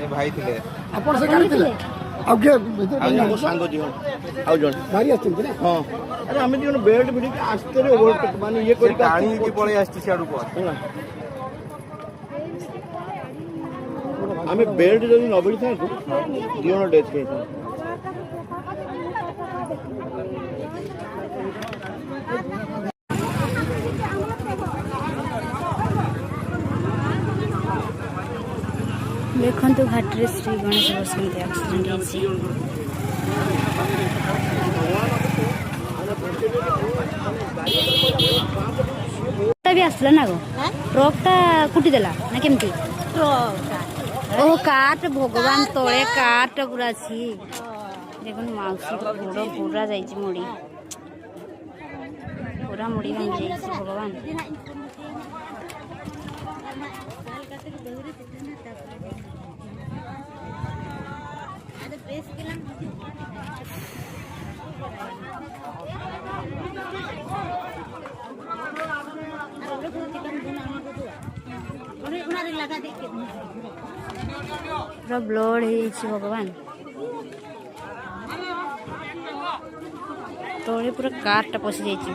भाई थे आपण से गाड़ी थे आगे मो सांग जी आउ जण गाड़ी आछन ना हां अरे हम जी बेल्ट बिडी आस्ते रे ओवरटेक माने ये कोई टाणी की पळे आस्ती छाडू को हमें बेल्ट जदी न बिडी था दियोनो डेथ के देखु घाटे श्री गणेश बसंत एक्सीडेंट भी आसला ना गो ट्रकटा कुटिदेला ना केमती ओ काट भगवान तले काट पूरा अच्छी देखो मौसी गोड़ पूरा जाइए मुड़ी पूरा मुड़ी भांगी जाइए भगवान पूरा ब्लड है भगवान तले पूरा कार टा पशि जाइए।